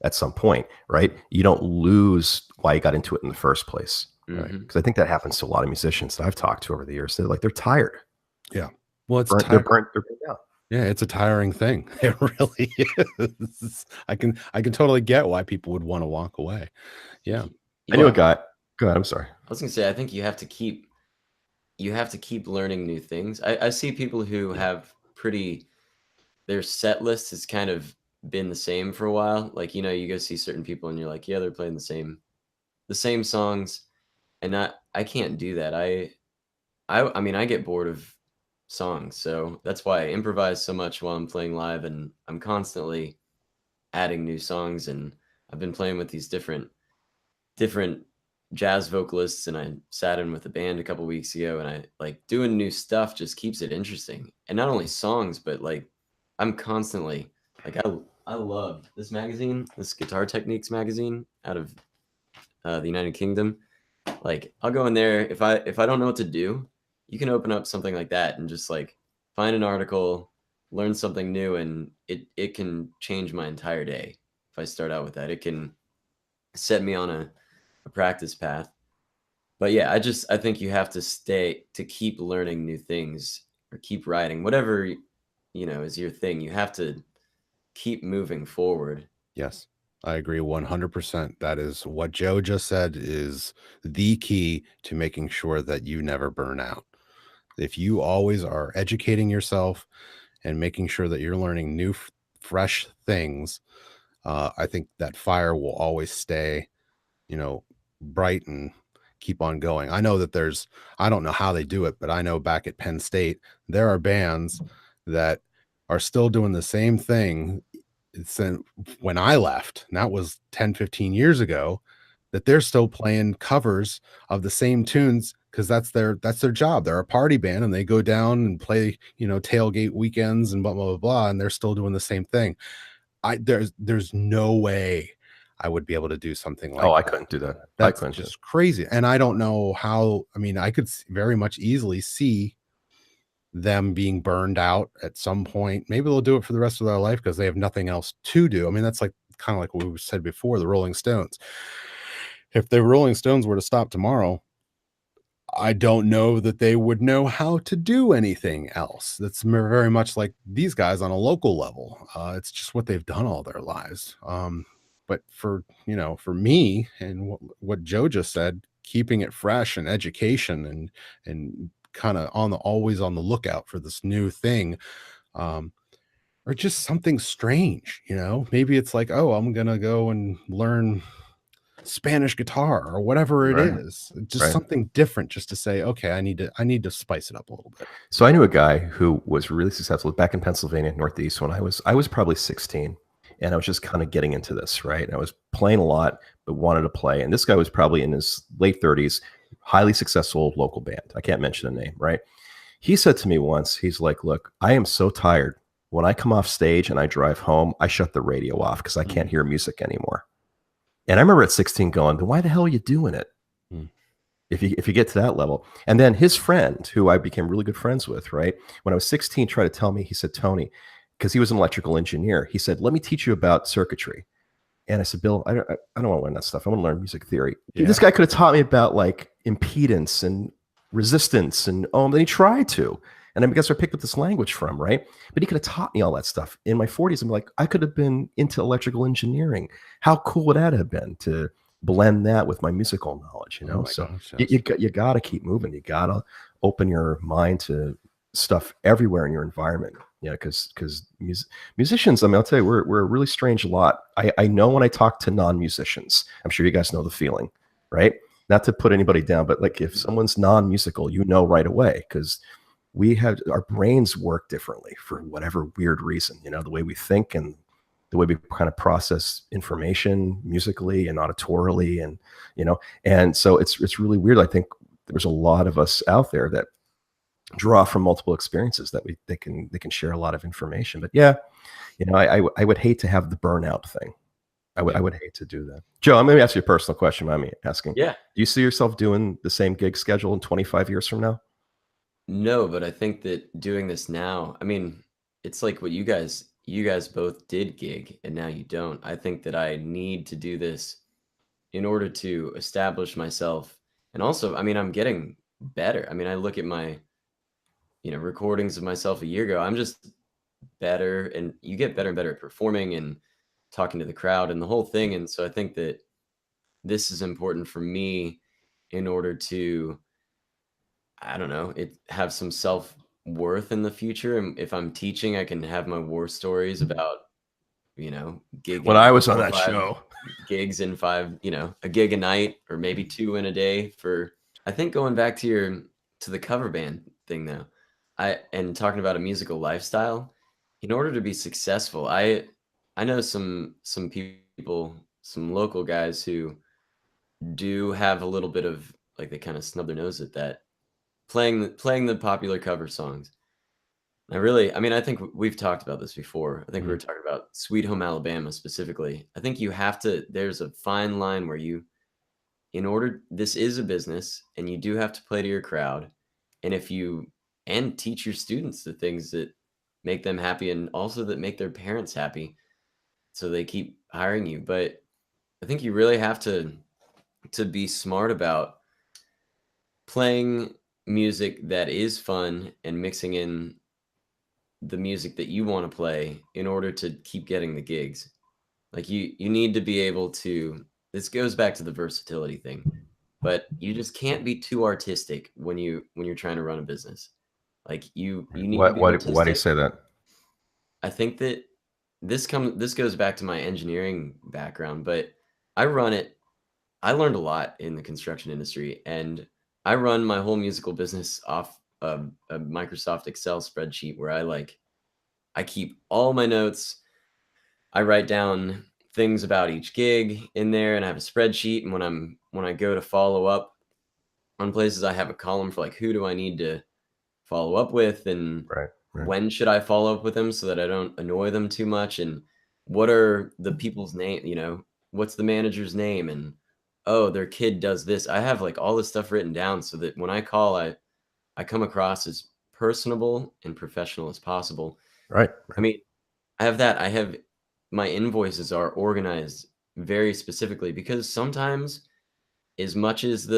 at some point, right? You don't lose why you got into it in the first place. Right. Because I think that happens to a lot of musicians that I've talked to over the years. They're tired. Yeah. Well, they're burnt out. Yeah, it's a tiring thing. It really is. I can totally get why people would want to walk away. Yeah. I knew a guy. Go ahead. I'm sorry. I was gonna say, I think you have to keep learning new things. I see people who have their set list has kind of been the same for a while. Like, you go see certain people and you're like, yeah, they're playing the same songs. And I can't do that. I mean, I get bored of songs. So that's why I improvise so much while I'm playing live, and I'm constantly adding new songs. And I've been playing with these different jazz vocalists, and I sat in with a band a couple weeks ago, and I like doing new stuff just keeps it interesting. And not only songs, but like I'm constantly like, I love this magazine, this Guitar Techniques magazine out of the United Kingdom. Like I'll go in there if I don't know what to do, you can open up something like that and just like find an article, learn something new, and it can change my entire day. If I start out with that, it can set me on a practice path. But yeah, I think you have to keep learning new things or keep writing, whatever is your thing. You have to keep moving forward. Yes, I agree 100%. That is what Joe just said is the key to making sure that you never burn out. If you always are educating yourself and making sure that you're learning new, fresh things, I think that fire will always stay, bright and keep on going. I know that I don't know how they do it, but I know back at Penn State, there are bands that are still doing the same thing since when I left, and that was 10, 15 years ago, that they're still playing covers of the same tunes because that's their job. They're a party band and they go down and play, tailgate weekends and blah, blah, blah, blah, and they're still doing the same thing. There's no way I would be able to do something like I that. couldn't do that. That's just crazy. And I don't know how, I mean, I could very much easily see them being burned out at some point. Maybe they'll do it for the rest of their life because they have nothing else to do. I mean, that's like kind of like what we said before, the Rolling Stones. If the Rolling Stones were to stop tomorrow, I don't know that they would know how to do anything else. That's very much like these guys on a local level. It's just what they've done all their lives. But for me and what Joe just said, keeping it fresh and education and kind of always on the lookout for this new thing, or just something strange, maybe it's like, oh, I'm gonna go and learn Spanish guitar or whatever it is, just something different, just to say, okay, I need to spice it up a little bit. So I knew a guy who was really successful back in Pennsylvania, Northeast, when I was probably 16, and I was just kind of getting into this, right? And I was playing a lot, but wanted to play. And this guy was probably in his late 30s, highly successful local band. I can't mention the name, right? He said to me once, he's like, look, I am so tired. When I come off stage and I drive home, I shut the radio off because I can't hear music anymore. And I remember at 16 going, then why the hell are you doing it? If you get to that level. And then his friend, who I became really good friends with, right? When I was 16, tried to tell me, he said, Tony, because he was an electrical engineer, he said, let me teach you about circuitry. And I said, Bill, I don't want to learn that stuff. I want to learn music theory. Yeah. This guy could have taught me about like impedance and resistance and ohm. Then he tried to. And I guess I picked up this language from, right? But he could have taught me all that stuff. In my 40s, I'm like, I could have been into electrical engineering. How cool would that have been to blend that with my musical knowledge, So gosh, yes. you got to keep moving. You got to open your mind to stuff everywhere in your environment. Yeah, because musicians, I mean, I'll tell you, we're a really strange lot. I know when I talk to non-musicians, I'm sure you guys know the feeling, right? Not to put anybody down, but like if someone's non-musical, right away, because our brains work differently for whatever weird reason, the way we think and the way we kind of process information musically and auditorily, and so it's really weird. I think there's a lot of us out there that draw from multiple experiences that they can share a lot of information. But yeah, I would hate to have the burnout thing. I would hate to do that. Joe, I'm going to ask you a personal question. Mind me asking. Yeah. Do you see yourself doing the same gig schedule in 25 years from now? No, but I think that doing this now, I mean, it's like what you guys both did gig and now you don't. I think that I need to do this in order to establish myself. And also, I mean, I'm getting better. I mean, I look at my, recordings of myself a year ago. I'm just better, and you get better and better at performing and talking to the crowd and the whole thing. And so I think that this is important for me in order to, I don't know, have some self-worth in the future. And if I'm teaching, I can have my war stories about, gigging. When I was on that show, gigs in 5, a gig a night or maybe 2 in a day. I think going back to the cover band thing though, and talking about a musical lifestyle, in order to be successful, I know some people, some local guys who do have a little bit of like, they kind of snub their nose at that, playing the popular cover songs. I think we've talked about this before. I think we were talking about Sweet Home Alabama specifically. I think there's a fine line where you this is a business, and you do have to play to your crowd. And and teach your students the things that make them happy and also that make their parents happy, so they keep hiring you. But I think you really have to be smart about playing music that is fun and mixing in the music that you want to play in order to keep getting the gigs. Like you need to be able to, this goes back to the versatility thing, but you just can't be too artistic when you're trying to run a business. Like you need to be Why do you artistic. say that? I think that this goes back to my engineering background, but I run it I learned a lot in the construction industry, and I run my whole musical business off of a Microsoft Excel spreadsheet where I keep all my notes. I write down things about each gig in there, and I have a spreadsheet. And when I go to follow up on places, I have a column for like who do I need to follow up with, and Right. when should I follow up with them so that I don't annoy them too much, and what are the people's name, what's the manager's name, and oh, their kid does this. I have like all this stuff written down so that when I call, I come across as personable and professional as possible. Right. I mean, I have that. I have my invoices are organized very specifically because sometimes, as much as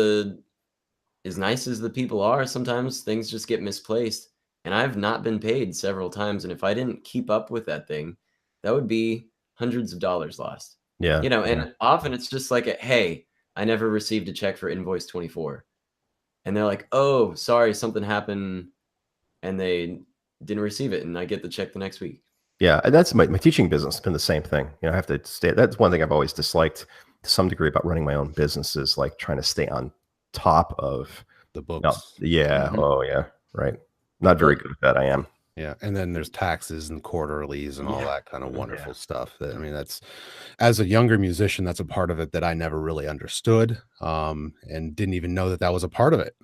nice as the people are, sometimes things just get misplaced. And I've not been paid several times. And if I didn't keep up with that thing, that would be hundreds of dollars lost. Yeah. And often it's just like, hey, I never received a check for invoice 24. And they're like, oh, sorry, something happened. And they didn't receive it. And I get the check the next week. Yeah. And that's my teaching business has been the same thing. I have to stay. That's one thing I've always disliked to some degree about running my own business is like trying to stay on top of the books. No, yeah. Mm-hmm. Oh, yeah. Right. Not very good at that. I am. Yeah. And then there's taxes and quarterlies and all that kind of wonderful stuff. That, I mean, that's, as a younger musician, that's a part of it that I never really understood and didn't even know that that was a part of it.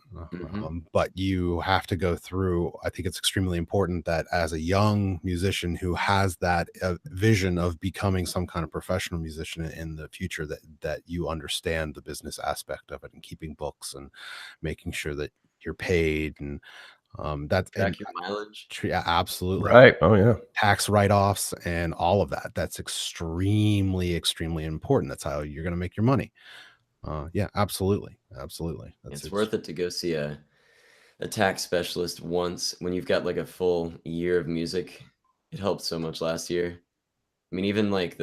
But you have to go through, I think it's extremely important that as a young musician who has that vision of becoming some kind of professional musician in the future, that you understand the business aspect of it and keeping books and making sure that you're paid and that's track your mileage. Yeah, absolutely. Right. Oh yeah. Tax write-offs and all of that. That's extremely, extremely important. That's how you're going to make your money. Yeah, absolutely. Absolutely. It's worth it to go see a tax specialist once when you've got like a full year of music. It helped so much last year. I mean, even like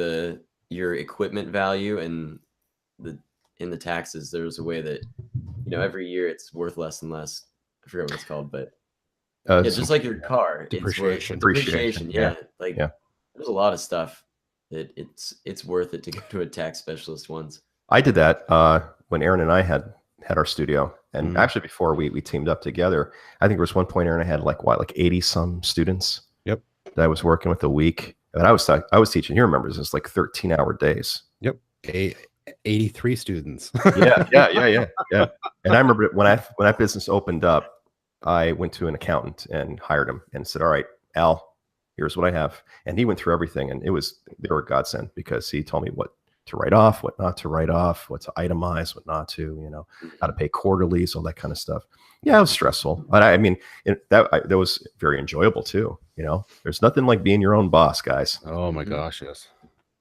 your equipment value and in the taxes, there's a way that, every year it's worth less and less. I forget what it's called, but just like your car, depreciation. Depreciation. Yeah. There's a lot of stuff that it's worth it to go to a tax specialist once. I did that when Aaron and I had our studio, and actually before we teamed up together, I think there was one point Aaron had like 80 some students. Yep. That I was working with a week, and I was teaching. He remembers it's like 13-hour days. Yep. 83 students. Yeah. And I remember when that business opened up, I went to an accountant and hired him and said, all right, Al, here's what I have. And he went through everything, and they were a godsend because he told me what to write off, what not to write off, what to itemize, what not to, how to pay quarterlies, all that kind of stuff. Yeah, it was stressful, but I mean, that was very enjoyable too. There's nothing like being your own boss, guys. Oh my gosh, yes.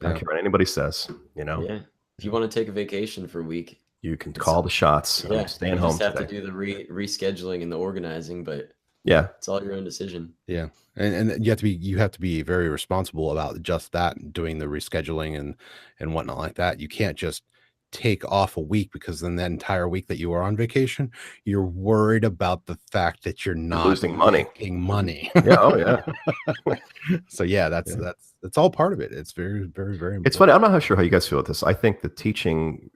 I don't care what anybody says, Yeah. If you want to take a vacation for a week, you can call the shots. Yeah, staying home. You just have to do the rescheduling and the organizing, but yeah, it's all your own decision. Yeah, and you have to be very responsible about just that, doing the rescheduling and whatnot like that. You can't just take off a week because then that entire week that you are on vacation, you're worried about the fact that you're not losing money. Yeah. Oh yeah. So yeah, that's all part of it. It's very, very, very important. It's funny. I'm not sure how you guys feel with this. I think the teaching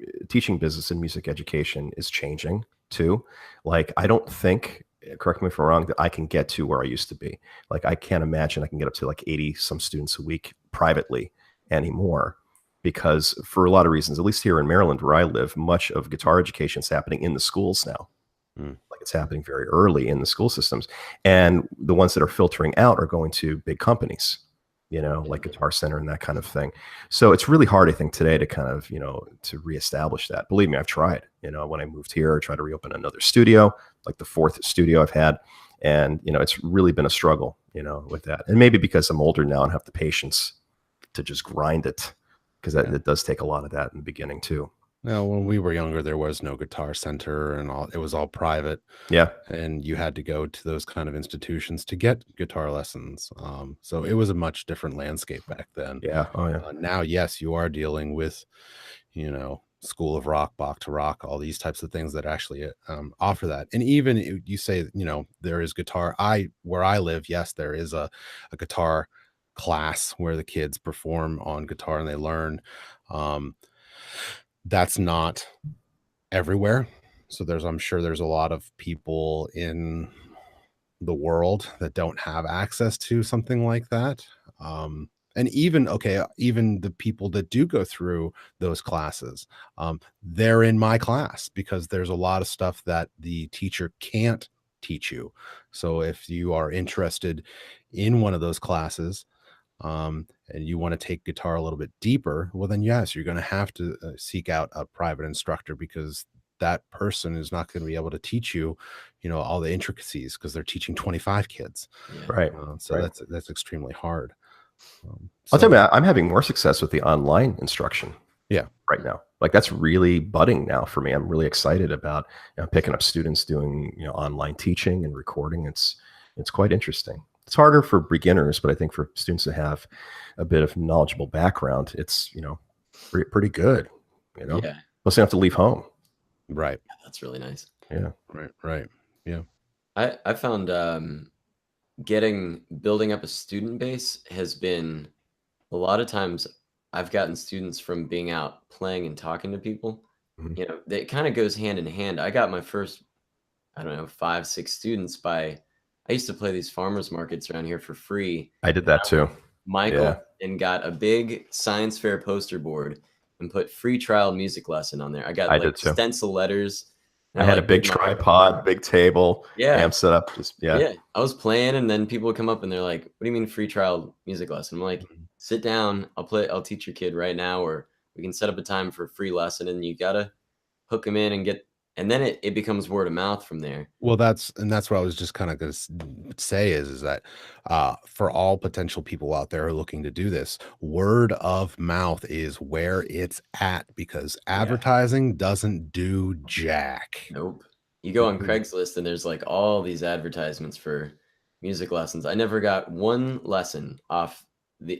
business in music education is changing too. Like, I don't think, correct me if I'm wrong, that I can get to where I used to be. Like, I can't imagine I can get up to like 80 some students a week privately anymore, because for a lot of reasons, at least here in Maryland where I live, much of guitar education is happening in the schools now. Like, it's happening very early in the school systems, and the ones that are filtering out are going to big companies. like Guitar Center and that kind of thing. So it's really hard, I think, today to kind of, to reestablish that. Believe me, I've tried. When I moved here, I tried to reopen another studio, like the 4th studio I've had. And, it's really been a struggle, with that. And maybe because I'm older now and have the patience to just grind it, because it does take a lot of that in the beginning too. Now, when we were younger, there was no Guitar Center and all. It was all private. Yeah. And you had to go to those kind of institutions to get guitar lessons. So it was a much different landscape back then. Yeah. Oh, yeah. Now, yes, you are dealing with, School of Rock, Bach to Rock, all these types of things that actually offer that. And even you say, there is guitar. Where I live, yes, there is a guitar class where the kids perform on guitar and they learn. That's not everywhere. So I'm sure there's a lot of people in the world that don't have access to something like that. And even the people that do go through those classes, they're in my class because there's a lot of stuff that the teacher can't teach you. So if you are interested in one of those classes, and you want to take guitar a little bit deeper, well, then yes, you're going to have to seek out a private instructor, because that person is not going to be able to teach you, all the intricacies, because they're teaching 25 kids. Yeah. Right. So right. That's extremely hard. I'll tell you, I'm having more success with the online instruction. Yeah. Right now, like that's really budding now for me. I'm really excited about picking up students doing online teaching and recording. It's quite interesting. It's harder for beginners, but I think for students that have a bit of knowledgeable background, it's pretty good. Yeah. Plus, you have to leave home. Right. Yeah, that's really nice. Yeah. Right. Yeah. I found building up a student base has been a lot of times. I've gotten students from being out playing and talking to people. Mm-hmm. It kind of goes hand in hand. I got my first, 5, 6 students I used to play these farmers markets around here for free. I did that too. Michael and got a big science fair poster board and put free trial music lesson on there. I got stencil letters. I had a big tripod, big table, amp set up. I was playing, and then people would come up and they're like, "What do you mean free trial music lesson?" I'm like, "Sit down. I'll teach your kid right now, or we can set up a time for a free lesson." And you gotta hook them in and then it becomes word of mouth from there. Well, that's what I was just kind of going to say is that for all potential people out there who are looking to do this, word of mouth is where it's at, because advertising doesn't do jack. Nope. You go on Craigslist and there's like all these advertisements for music lessons. I never got one lesson off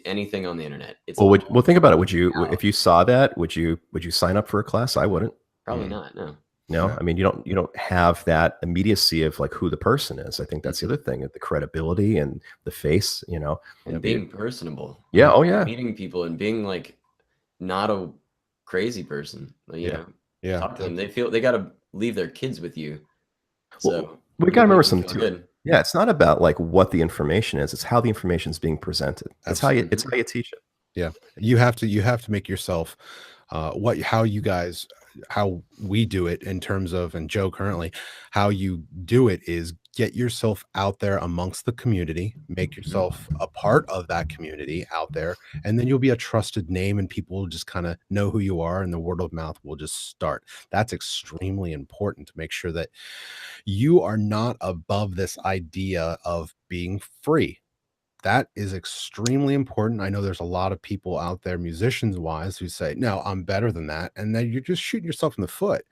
anything on the internet. Well, think about it. Would you, if you saw that, would you sign up for a class? I wouldn't. Probably not. No. No, I mean, you don't have that immediacy of like who the person is. I think that's the other thing, the credibility and the face, and being personable. Yeah. Oh yeah. Meeting people and being like not a crazy person. Talk to them. They got to leave their kids with you. So we got to remember something too. Good. Yeah. It's not about like what the information is. It's how the information is being presented. It's how you teach it. Yeah. You have to make yourself, how we do it in terms of, and Joe currently, how you do it is get yourself out there amongst the community, make yourself a part of that community out there, and then you'll be a trusted name and people will just kind of know who you are, and the word of mouth will just start. That's extremely important to make sure that you are not above this idea of being free. That is extremely important. I know there's a lot of people out there, musicians wise, who say, no, I'm better than that. And then you're just shooting yourself in the foot.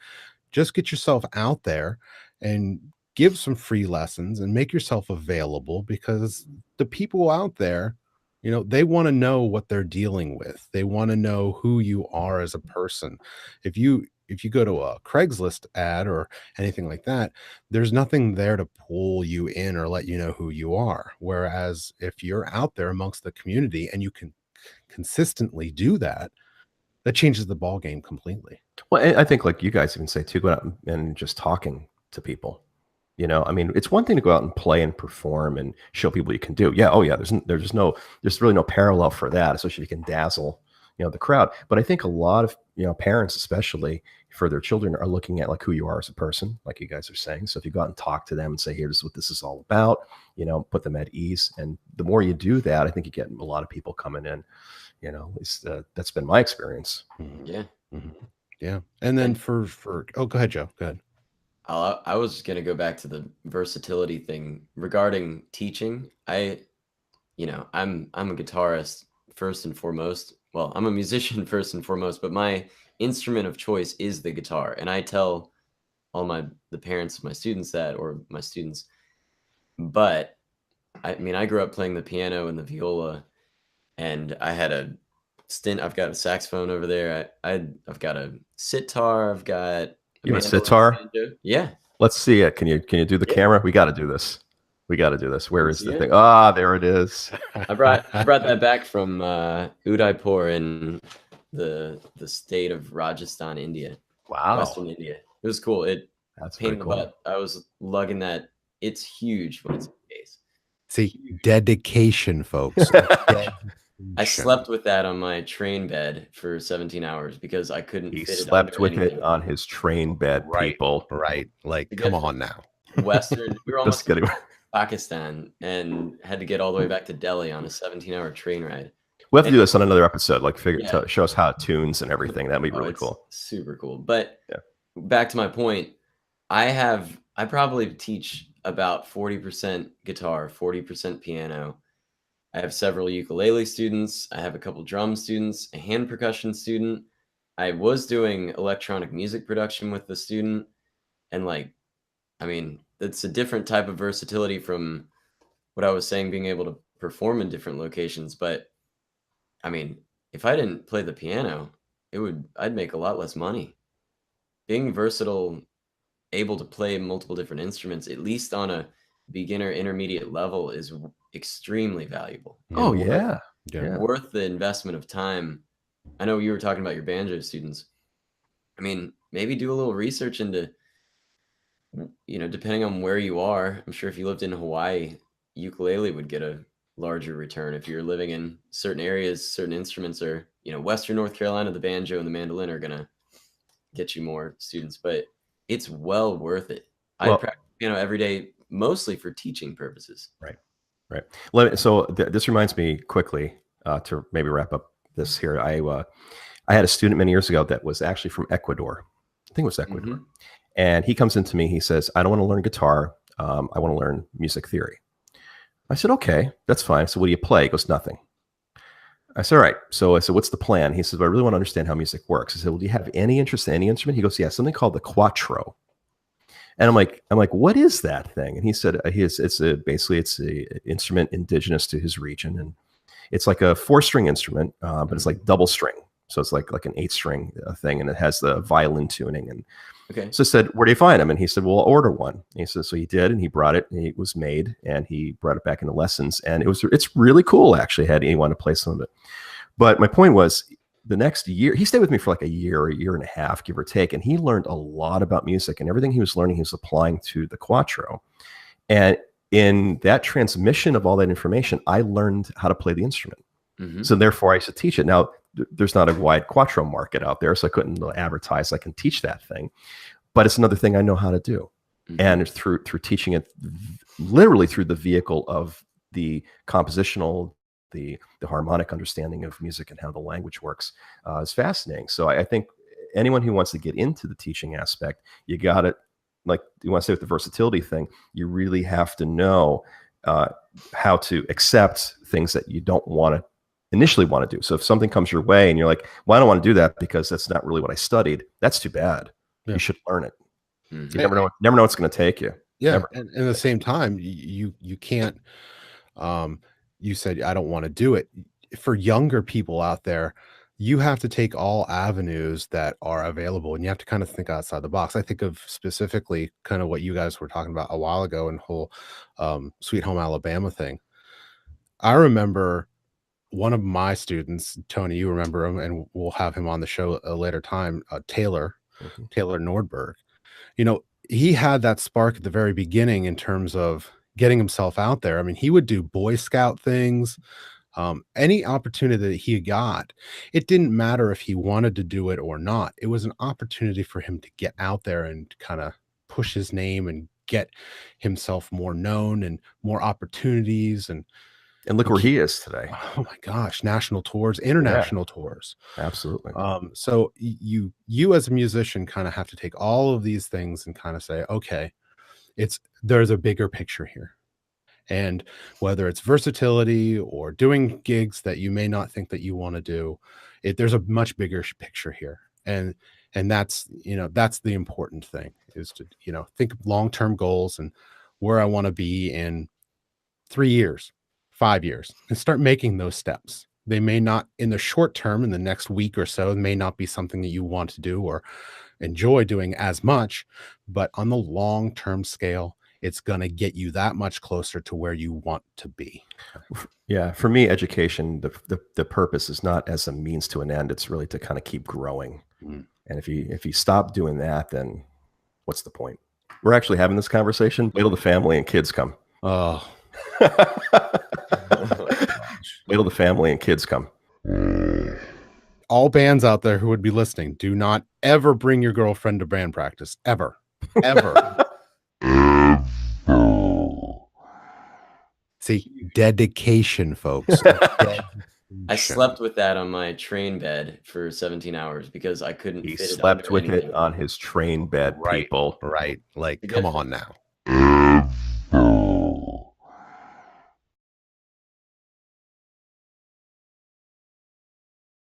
Just get yourself out there and give some free lessons and make yourself available, because the people out there, they want to know what they're dealing with. They want to know who you are as a person. If you go to a Craigslist ad or anything like that, there's nothing there to pull you in or let you know who you are. Whereas if you're out there amongst the community and you can consistently do that, that changes the ball game completely. Well, I think like you guys even say too, go out and just talking to people. I mean, it's one thing to go out and play and perform and show people you can do. Yeah. Oh yeah. There's really no parallel for that, especially if you can dazzle the crowd. But I think a lot of parents especially for their children are looking at like who you are as a person, like you guys are saying. So if you go out and talk to them and say, here's what this is all about, you know, put them at ease. And the more you do that, I think you get a lot of people coming in, you know, at least that's been my experience. Yeah. Yeah. And then for oh, go ahead, Joe. Go ahead. I was going to go back to the versatility thing regarding teaching. I'm a guitarist first and foremost. Well, I'm a musician first and foremost, but my instrument of choice is the guitar. And I tell all the parents of my students that, or my students, but I mean, I grew up playing the piano and the viola, and I had a stint. I've got a saxophone over there. I've got a sitar. I've got you have a sitar? Yeah. Let's see it. Can you do the camera? We got to do this. Where is the thing? Ah, there it is. I brought that back from Udaipur in the state of Rajasthan, India. Wow. Western India. It was cool. That's pain in the cool. butt. I was lugging that. It's huge when it's in the case. See, dedication, folks. I slept with that on my train bed for 17 hours because I couldn't fit it. He slept with it on his train bed, people. Right. Like, come on now. Western. We were almost in Pakistan and had to get all the way back to Delhi on a 17-hour train ride. We'll have to do this on another episode, like show us how it tunes and everything. That'd be really cool. Super cool. But back to my point, I probably teach about 40% guitar, 40% piano. I have several ukulele students. I have a couple drum students, a hand percussion student. I was doing electronic music production with the student. And it's a different type of versatility from what I was saying, being able to perform in different locations. But I mean, if I didn't play the piano, I'd make a lot less money. Being versatile, able to play multiple different instruments, at least on a beginner intermediate level, is extremely valuable. Oh, yeah. Worth the investment of time. I know you were talking about your banjo students. I mean, maybe do a little research into, depending on where you are. I'm sure if you lived in Hawaii, ukulele would get a larger return. If you're living in certain areas, certain instruments are, Western North Carolina, the banjo and the mandolin are going to get you more students, but it's well worth it. I practice piano every day, mostly for teaching purposes. Right. This reminds me quickly to maybe wrap up this here. I had a student many years ago that was actually from Ecuador. I think it was Ecuador. Mm-hmm. And he comes into me, he says, I don't want to learn guitar. I want to learn music theory. I said, okay, that's fine. So what do you play? He goes, nothing. I said, all right. So I said, what's the plan? He says, well, I really want to understand how music works. I said, well, do you have any interest in any instrument? He goes, yeah, something called the quattro. And I'm like, what is that thing? And he said, it's a instrument indigenous to his region, and it's like a 4-string instrument, but it's like double string, so it's like an 8-string thing, and it has the violin tuning. And so I said, where do you find them? And he said, well, I'll order one. And he said, so he did, and he brought it, and it was made, and he brought it back into lessons, and it's really cool actually. He wanted to play some of it, but my point was, the next year, he stayed with me for like a year and a half, give or take. And he learned a lot about music, and everything he was learning, he was applying to the quattro. And in that transmission of all that information, I learned how to play the instrument. Mm-hmm. So therefore I used to teach it. Now there's not a wide quattro market out there, so I couldn't advertise I can teach that thing, but it's another thing I know how to do. Mm-hmm. And through teaching it, literally through the vehicle of the compositional, the harmonic understanding of music and how the language works is fascinating. So I think anyone who wants to get into the teaching aspect, you got it. Like you want to say with the versatility thing, you really have to know how to accept things that you don't initially want to do. So if something comes your way and you're like, well, I don't want to do that because that's not really what I studied, that's too bad. Yeah. You should learn it. Mm-hmm. You never know what's going to take you. Yeah. And at the same time, you can't, you said, I don't want to do it. For younger people out there, you have to take all avenues that are available, and you have to kind of think outside the box. I think of specifically kind of what you guys were talking about a while ago and whole Sweet Home Alabama thing. I remember one of my students, Tony, you remember him, and we'll have him on the show a later time, Taylor Nordberg. He had that spark at the very beginning in terms of getting himself out there. I mean, he would do Boy Scout things. Any opportunity that he got, it didn't matter if he wanted to do it or not. It was an opportunity for him to get out there and kind of push his name and get himself more known and more opportunities. And look where he is today. Oh my gosh, national tours, international tours. Absolutely. So you as a musician kind of have to take all of these things and kind of say, okay, there's a bigger picture here. And whether it's versatility or doing gigs that you may not think that you want to do, there's a much bigger picture here. And that's, that's the important thing, is to, think of long-term goals and where I want to be in 3 years, 5 years, and start making those steps. They may not, in the short term, in the next week or so, may not be something that you want to do or enjoy doing as much, but on the long-term scale, it's going to get you that much closer to where you want to be. Yeah. For me, education, the purpose is not as a means to an end. It's really to kind of keep growing. And if you stop doing that, then what's the point? We're actually having this conversation. Wait till the family and kids come. Oh. Wait till the family and kids come. All bands out there who would be listening, do not ever bring your girlfriend to band practice. Ever. See, dedication, folks. I slept with that on my train bed for 17 hours because I couldn't fit it slept with anything. it on his train bed, people. Right. Like, come on now.